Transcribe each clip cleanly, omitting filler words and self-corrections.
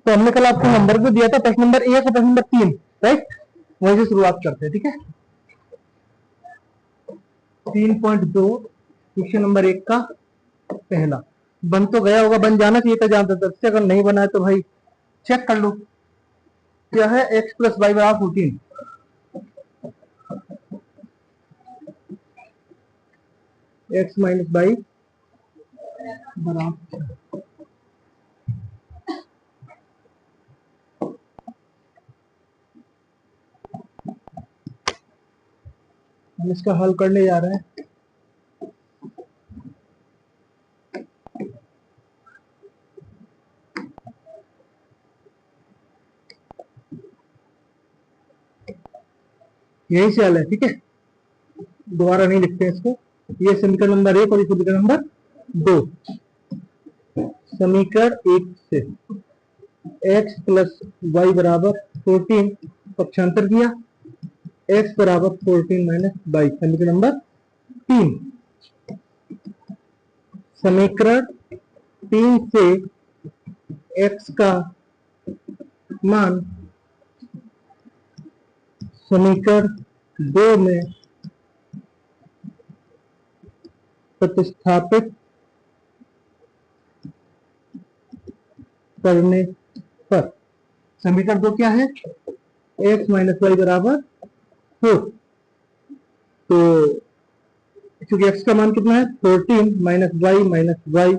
तो हमने कल आपको नंबर भी दिया था, प्रश्न नंबर 1 और प्रश्न नंबर 3, राइट। वहीं से शुरुआत करते हैं, ठीक है। 3.2 क्वेश्चन नंबर 1 का पहला बन तो गया होगा, बन जाना चाहिए था जहां तक। अगर नहीं बना है तो भाई चेक कर लो। क्या है, x प्लस वाई बराबर 14, एक्स माइनस वाई बराबर। हम इसका हल करने जा रहे हैं। यही से हल है, ठीक है, दोबारा नहीं लिखते हैं इसको। ये समीकरण नंबर 1 और ये समीकरण नंबर 2। समीकरण 1 से x प्लस वाई बराबर 14 पक्षांतर किया, x बराबर 14 माइनस वाई। समीकरण नंबर 3। समीकरण 3 से x का मान समीकरण 2 में प्रतिस्थापित करने पर समीकरण 2 क्या है, x माइनस वाई बराबर 4। तो क्योंकि x का मान कितना है 14 माइनस वाई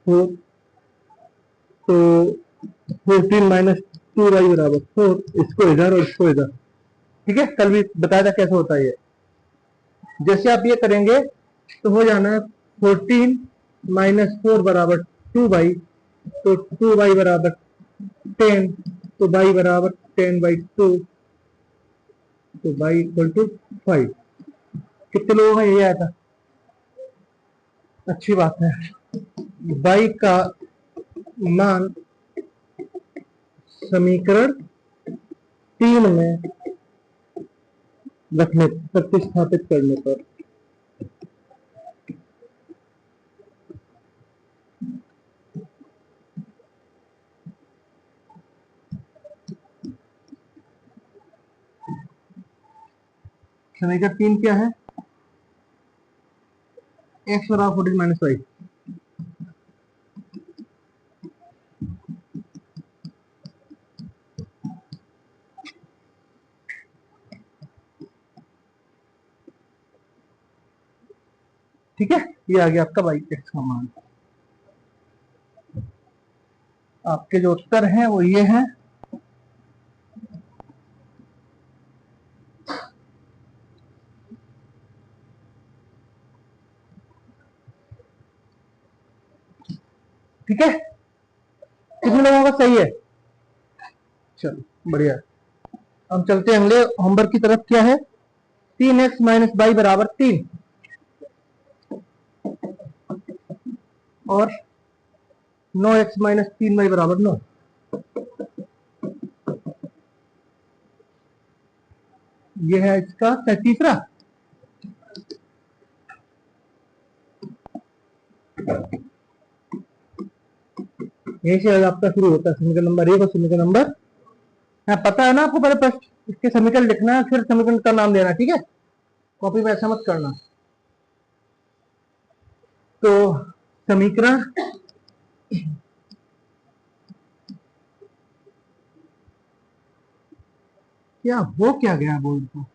4, तो 14 माइनस 2y बराबर 4। इसको इधर और इसको इधर, ठीक है। कल भी बताया था कैसे होता है ये। जैसे आप ये करेंगे तो हो जाना है 14 माइनस 4 बराबर 2y, तो 2y बराबर 10, तो y बराबर 10/2, तो y इक्वल टू 5। कितने लोगों का ये आया था, अच्छी बात है। y का मान समीकरण 3 में रखने, प्रतिस्थापित करने पर समीकरण 3 क्या है, x बराबर 14 माइनस वाई। ठीक है, ये आ गया आपका y x का मान। आपके जो उत्तर हैं वो ये हैं। ठीक है, कितने लोगों का सही है, चलो बढ़िया। हम चलते हैं अगले होमवर्क की तरफ। क्या है, 3x माइनस वाई बराबर 3 और 9x माइनस 3y बराबर 9। ये है इसका तीसरा। यही से आपका शुरू होता है समीकरण नंबर 1 और समीकरण नंबर, हाँ पता है ना आपको, पहले प्रश्न इसके समीकरण लिखना है फिर समीकरण का नाम देना, ठीक है। कॉपी में ऐसा मत करना। तो समीकरण क्या हो क्या गया बोर्ड को।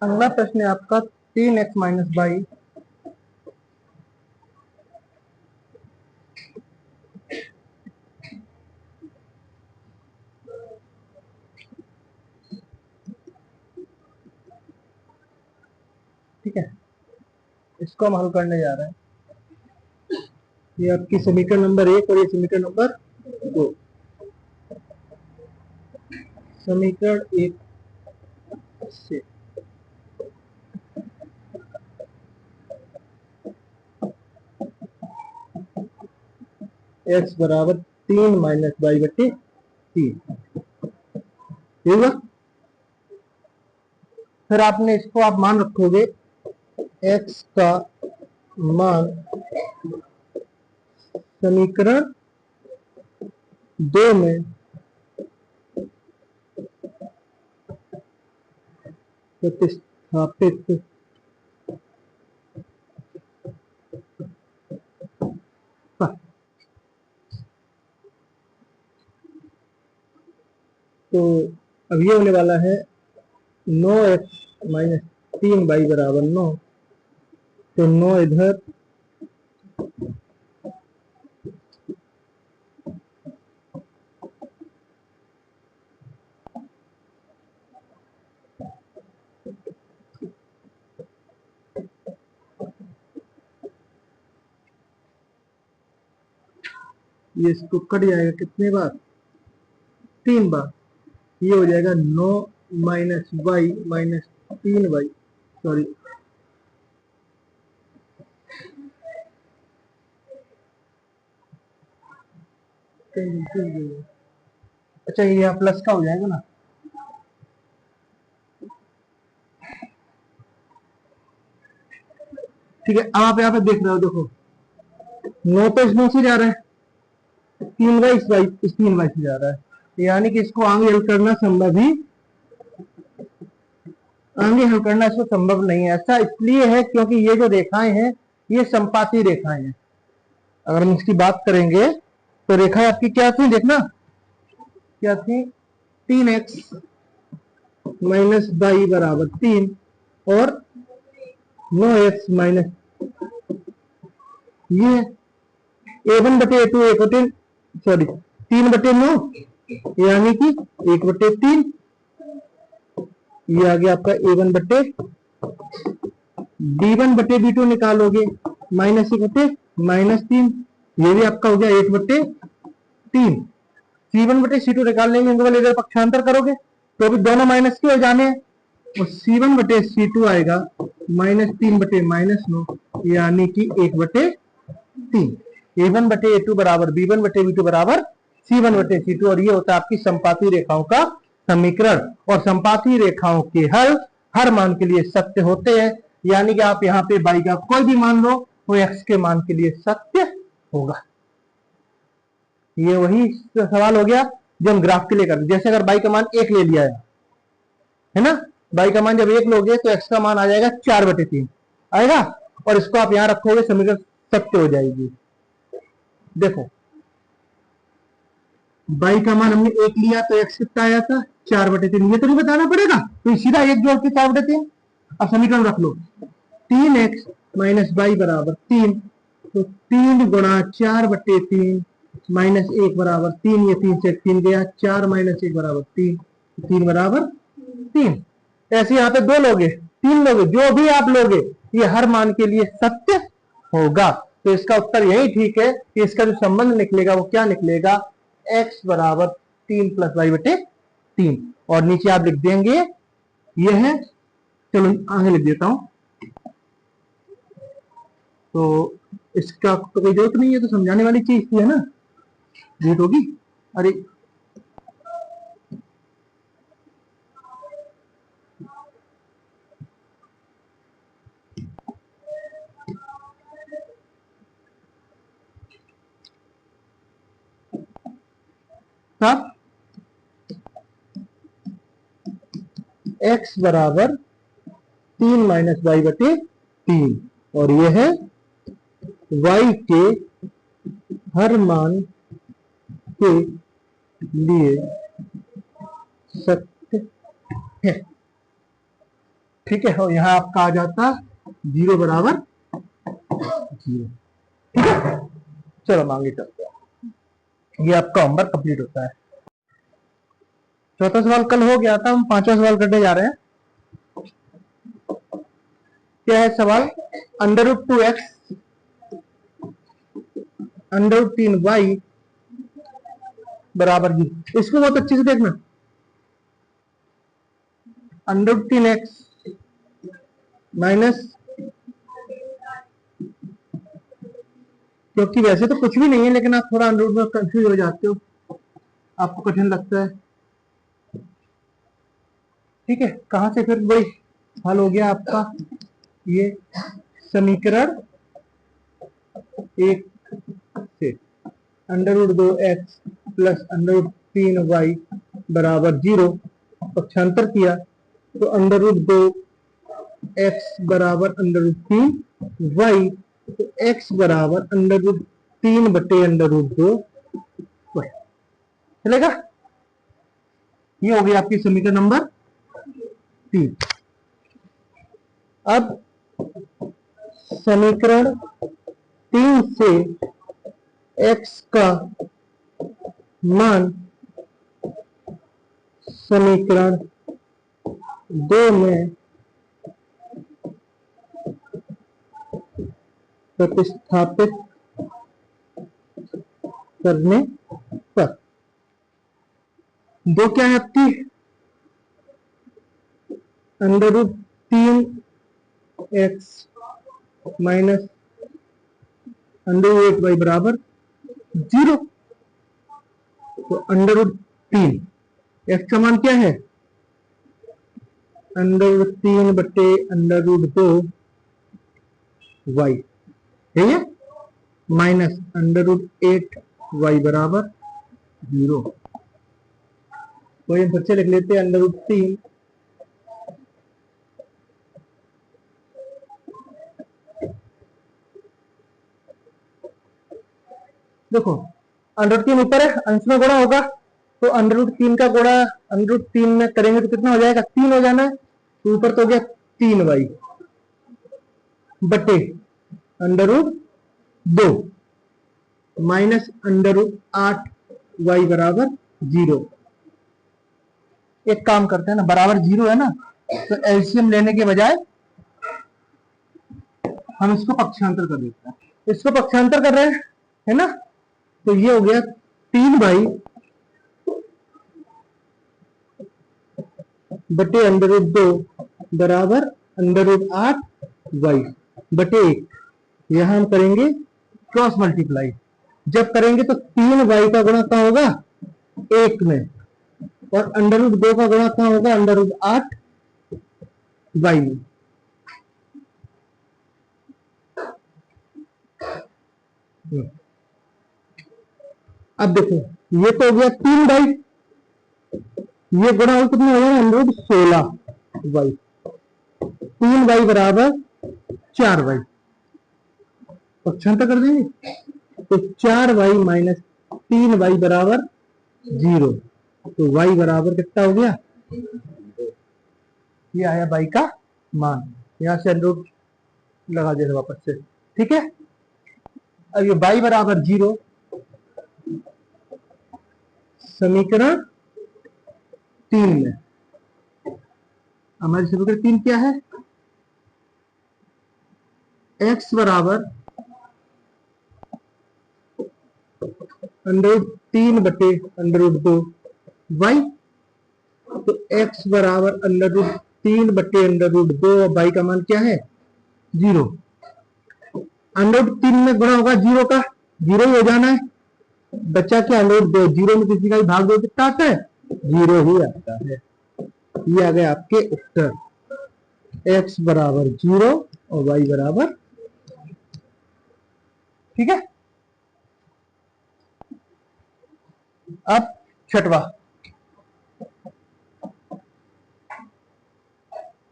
अगला प्रश्न है आपका 3x माइनस वाई ठीक है, इसको हम हल करने जा रहे हैं। ये आपकी समीकरण नंबर 1 और ये समीकरण नंबर 2। समीकरण 1 से x बराबर 3 माइनस वाई बटे 3, ठीक है। फिर आपने इसको आप मान रखोगे x का मान समीकरण 2 में प्रतिस्थापित तो अब ये होने वाला है 9x माइनस 3y बराबर 9। तो 9 इधर ये इसको कट जाएगा कितने बार, 3 बार। ये हो जाएगा 9 minus Y minus 3y, sorry अच्छा ये यहाँ प्लस का हो जाएगा ना। ठीक है, आप यहाँ पे देख रहे हो, देखो 9 तो इस 9 से जा रहा है, 3y इस 3y से जा रहा है, यानी कि इसको आगे हल करना संभव ही, आगे हल करना इसको संभव नहीं है। ऐसा इसलिए है क्योंकि ये जो रेखाएं हैं ये संपाती रेखाएं हैं। अगर हम इसकी बात करेंगे तो रेखा आपकी क्या थी, देखना क्या थी, 3x माइनस वाई बराबर 3 और 9x माइनस ये a1 बटे a2 1 बटे सॉरी 3 बटे 9 यानी कि 1 बटे 3। ये आ गया आपका a1 बटे b1 बटे b2 निकालोगे माइनस 1 बटे माइनस 3, ये भी आपका हो गया 1 बटे 3। c1 बटे c2 निकाल लेंगे, इनको इधर पक्षांतर करोगे तो भी दोनों माइनस के हो जाने हैं, और c1 बटे c2 आएगा माइनस 3 बटे माइनस 9 यानी कि 1 बटे 3। a1 बटे a2 बराबर b1 बटे b2 बराबर c1 बटे c2, और ये होता है आपकी संपाती रेखाओं का समीकरण। और संपाती रेखाओं के हल हर मान के लिए सत्य होते हैं, यानी कि आप यहाँ पे y का कोई भी मान लो वो x के मान के लिए सत्य होगा। ये वही सवाल हो गया जो हम ग्राफ के लिए करते, जैसे अगर y का मान 1 ले लिया है ना, y का मान जब 1 लोगे तो x का मान आ जाएगा 4 बटे 3 आएगा, और इसको आप यहां रखोगे समीकरण सत्य हो जाएगी। देखो y का मान हमने 1 लिया तो x कितना आया था, 4 बटे 3, ये तो नहीं बताना पड़ेगा, तो सीधा 1 जोड़ के 4 बटे 3। अब समीकरण रख लो, 3x माइनस वाई बराबर 3, तो 3 गुणा 4 बटे 3 माइनस 1 बराबर 3, ये 3 से 3 गया, 4 माइनस 1 बराबर 3, 3 बराबर 3। ऐसे यहाँ पे 2 लोगे 3 लोगे, जो भी आप लोगे ये हर मान के लिए सत्य होगा। तो इसका उत्तर यही ठीक है कि इसका जो संबंध निकलेगा वो क्या निकलेगा, x बराबर 3 प्लस वाई बटे 3, और नीचे आप लिख देंगे ये है, चलो आगे लिख देता हूं, तो इसका तो कोई जरूरत नहीं है, तो समझाने वाली चीज थी है ना, जरूरत होगी। अरे साहब x बराबर 3 माइनस वाई बटे 3, और यह है y के हर मान के लिए सत्य है। ठीक है, और यहां आपका आ जाता 0 बराबर 0। ठीक है, चलो आगे चलते हैं, ये आपका होमवर्क कंप्लीट होता है। चौथा सवाल कल हो गया था, हम 5वां सवाल करने जा रहे हैं। क्या है सवाल, under root 2x under root 3y बराबर 0। इसको बहुत अच्छे से देखना, अंडर रूट 3x माइनस, क्योंकि वैसे तो कुछ भी नहीं है लेकिन आप थोड़ा अंडर रूट में कंफ्यूज हो जाते हो, आपको कठिन लगता है। ठीक है, कहां से फिर वही हल हो गया आपका, ये समीकरण 1 से। √2x प्लस √3y बराबर 0 पक्षांतर किया तो √2x बराबर √3y, तो x बराबर √3/√2 चलेगा। ये हो गई आपकी समीकरण नंबर 3। अब समीकरण 3 से x का मान समीकरण 2 में प्रतिस्थापित करने पर 2 क्या है आपकी √3x माइनस √8y बराबर 0। तो √3 x का मान क्या है √3/√2y है ये, माइनस √8y बराबर 0। वही बच्चे लिख लेते हैं √3 देखो √3 ऊपर है, अंश में गुणा होगा तो √3 का गुणा √3 में करेंगे तो कितना हो जाएगा 3 हो जाना है, तो ऊपर तो हो गया 3y बटे √2 माइनस √8y बराबर 0। एक काम करते हैं ना, बराबर 0 है ना, तो एलसीएम लेने के बजाय हम इसको पक्षांतर कर देते हैं। इसको पक्षांतर कर रहे हैं है ना, तो ये हो गया 3y बटे √2 बराबर √8y बटे 1। यहां हम करेंगे क्रॉस मल्टीप्लाई, जब करेंगे तो 3y का गुणा कहाँ होगा 1 में, और √2 का गुणा कहाँ होगा √8y में। अब देखो ये तो हो गया 3y, ये गुणा हो कितना हो गया √16y, 3y बराबर 4y, पक्षांतर कर देंगे तो 4y माइनस 3y बराबर 0, तो y बराबर कितना हो गया, ये आया y का मान। यहां से √ लगा देना वापस से, ठीक है। अब ये y बराबर 0 समीकरण 3 में, हमारी समीकरण 3 क्या है, x बराबर √3/√2y, तो x बराबर √3/√2 और y का मान क्या है 0। √3 में गुणा होगा 0 का, 0 ही हो जाना है, बच्चा क्या √2, 0 में किसी का भी भाग दो कितना आता है 0 ही आता है। ये आ गए आपके उत्तर, x बराबर 0 और y बराबर, ठीक है। अब छठवा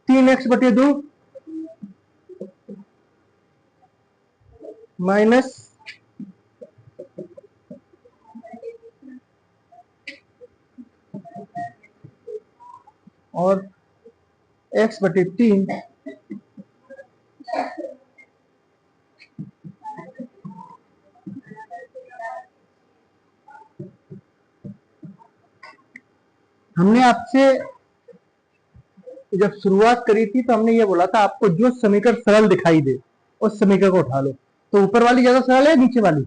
3x/2 माइनस और x/3 हमने आपसे जब शुरुआत करी थी तो हमने ये बोला था आपको जो समीकरण सरल दिखाई दे उस समीकरण को उठा लो। तो ऊपर वाली ज्यादा सरल है नीचे वाली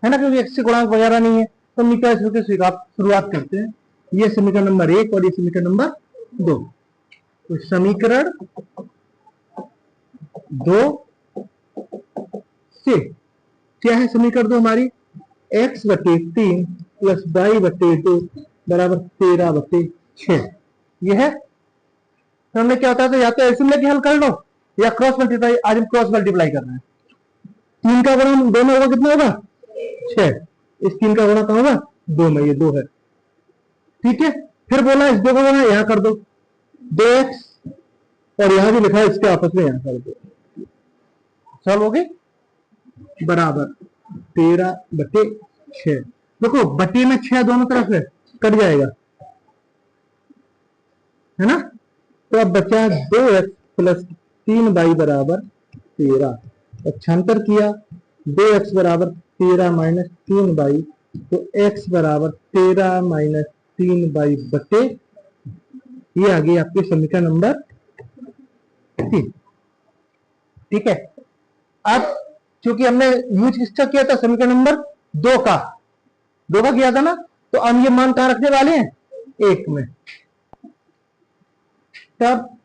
है ना, क्योंकि x से गुणांक वगैरह नहीं है, तो नीचे से शुरुआत करते हैं। ये समीकरण नंबर 1 और ये समीकरण नंबर 2। तो समीकरण 2 से क्या है, समीकरण 2 हमारी x/3 प्लस y/2 बराबर 13/6 ये है। तो हमने क्या होता है, तो या तो एलसीएम लेके हल कर लो या क्रॉस मल्टीप्लाई। आज हम क्रॉस मल्टीप्लाई कर रहे हैं, 3 का गुणा दोनों होगा कितना होगा 6, इस 3 का गुणा कहाँ होगा, 2 में, ये 2 है। ठीक है, फिर बोला इस 2 का गुणा यहां कर दो, 2x, और यहां भी लिखा है इसके आपस में यहां कर दो, सॉल्व हो गई, बराबर 13/6। देखो बटे में 6 दोनों तरफ है, कट जाएगा, है ना। तो अब बचा 2x प्लस 3y बराबर 13। पक्षांतर किया, 2x बराबर 13 माइनस 3y, तो x बराबर 13 माइनस 3y बटे, ये आ गई आपकी समीकरण नंबर 3। ठीक है, अब क्योंकि हमने यूज किसका किया था, समीकरण नंबर 2 का, 2 का किया था ना, तो हम ये मान कहां रखने वाले हैं, 1 में। तब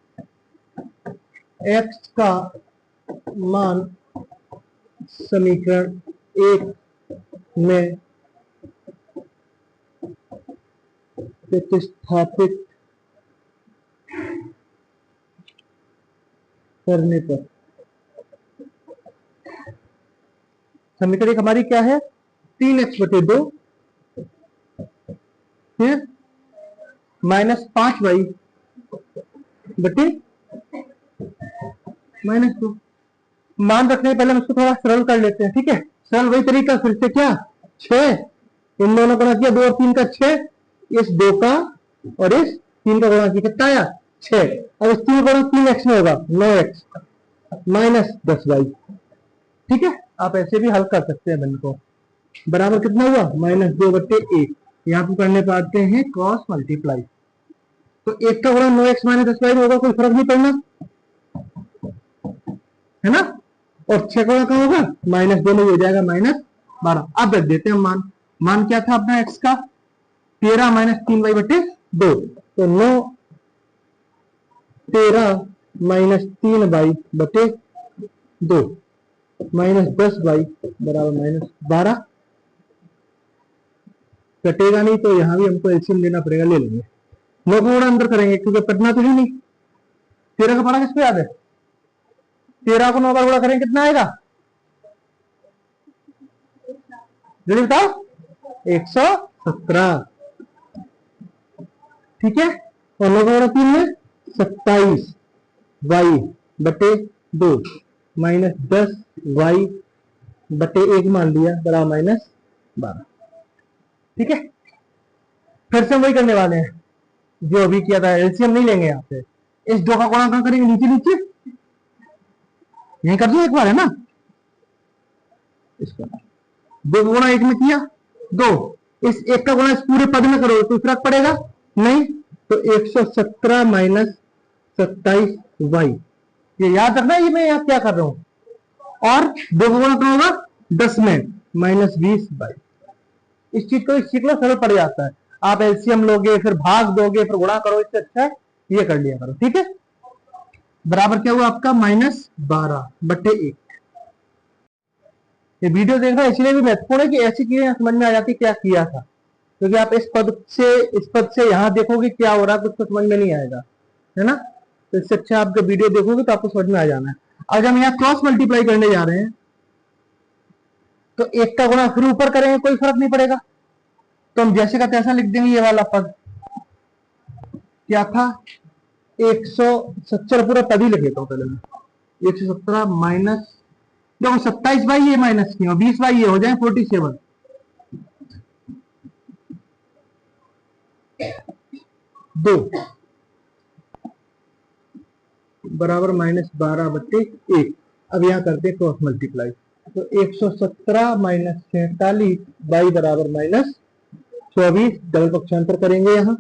x का मान समीकरण 1 में प्रतिस्थापित करने पर समीकरण 1 हमारी क्या है, 3x बटे 2 फिर माइनस 5y बटे -2। मान रखने पहले हम इसको थोड़ा सरल कर लेते हैं। ठीक है, सरल वही तरीका, फिर से क्या 6, इन दोनों का गुणा किया, 2 और 3 का 6, इस 2 का और इस 3 का गुणा किया, कितना आया 6। अब इस 3 का गुणा 3x में होगा, 9x माइनस 10y। ठीक है, आप ऐसे भी हल कर सकते हैं, को बराबर कितना हुआ, -2/1। यहाँ पे करने पाते हैं क्रॉस मल्टीप्लाई, तो 1 का गुणा 9x माइनस 10y में होगा, कोई फर्क नहीं पड़ना, है ना। और 6 का कहाँ होगा, -2 में हो जाएगा -12। अब रख देते हैं मान क्या था अपना x का, 13 माइनस 3y बटे 2, तो 9 13 माइनस 3y बटे 2 माइनस 10y बराबर -12। कटेगा नहीं तो यहां भी हमको एलसीएम लेना पड़ेगा, ले लेंगे, 9 को गुणा अंदर करेंगे क्योंकि कटना तो ही नहीं। 13 का पढ़ा किसको याद है, 13 को 9 बार गुणा करेंगे कितना आएगा, जल्दी बताओ, 117। ठीक है, और 9 का गुणा 3 में 27 y बटे 2 माइनस 10 y बटे 1 मान लिया बराबर -12। ठीक है, फिर से वही करने वाले हैं जो अभी किया था, एलसीएम नहीं लेंगे यहाँ पे। इस 2 का गुणा कहां करेंगे, नीचे नीचे, यही कर दो एक बार, है ना। इसका 2 का गुणा 1 में किया 2, इस 1 का गुणा इस पूरे पद में करो तो फर्क पड़ेगा नहीं, तो 117 माइनस 27y, ये याद रखना, ये मैं यहाँ क्या कर रहा हूं। और 2 का गुणा कहाँ होगा 10 में, -20y। इस चीज को सीखना सरल पड़ जाता है, आप एलसीएम लोगे फिर भाग दोगे फिर गुणा करो, इससे अच्छा है ये कर लिया करो। ठीक है, बराबर क्या हुआ आपका -12/1। ये वीडियो देखना इसलिए भी महत्वपूर्ण है कि ऐसी चीजें समझ में आ जाती क्या किया था, क्योंकि आप इस पद से यहां देखोगे क्या हो रहा है, कुछ तो समझ में नहीं आएगा, है ना। तो इससे अच्छा आपका वीडियो देखोगे तो आपको समझ में आ जाना है। आज हम यहाँ क्रॉस मल्टीप्लाई करने जा रहे हैं, तो 1 का गुणा फिर ऊपर करेंगे, कोई फर्क नहीं पड़ेगा, तो हम जैसे का तैसा लिख देंगे। ये वाला पद क्या था, 170 पूरा पद ही लिखे, तो पहले 117 माइनस, देखो 27 बाई ये माइनस की और 20 बाई ये हो जाए 47, 2 बराबर -12/1। अब यहां करते क्रॉस मल्टीप्लाई, तो 117 माइनस 46 बाई बराबर -24, डबल पक्षांतर करेंगे यहां,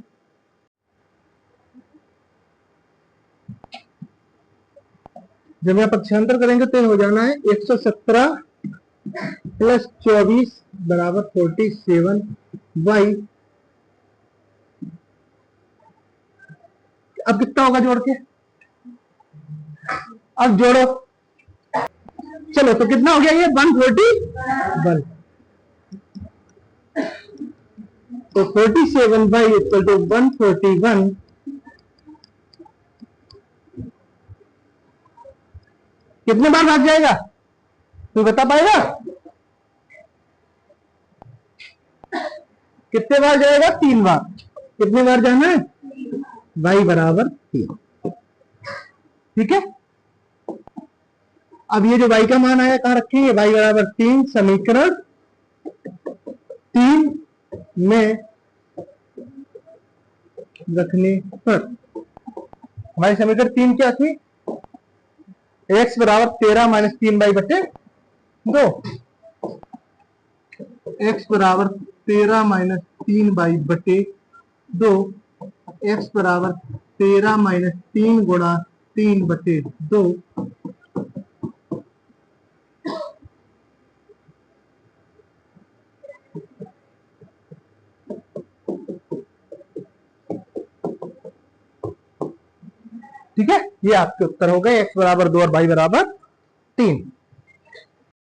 जब यहां पक्षांतर करेंगे तो हो जाना है 117 प्लस 24 बराबर 47 बाई, अब कितना होगा जोड़ के, अब जोड़ो, चलो तो कितना हो गया ये 141, तो 47 बाई इक्वल टू 141, कितने बार भाग जाएगा, तू बता पाएगा, कितने बार जाएगा? 3 बार। कितने बार जाना है? y बराबर 3। ठीक है, अब ये जो y का मान आया कहां रखेंगे? y बराबर 3 समीकरण 3 में रखने पर हमारी समीकरण 3 क्या थी? x बराबर 13 माइनस 3/2। x बराबर 13 माइनस 3/2। x बराबर 13 माइनस 3 गुणा 3/2। ठीक है, ये आपके उत्तर हो गए, x बराबर 2 और y बराबर 3।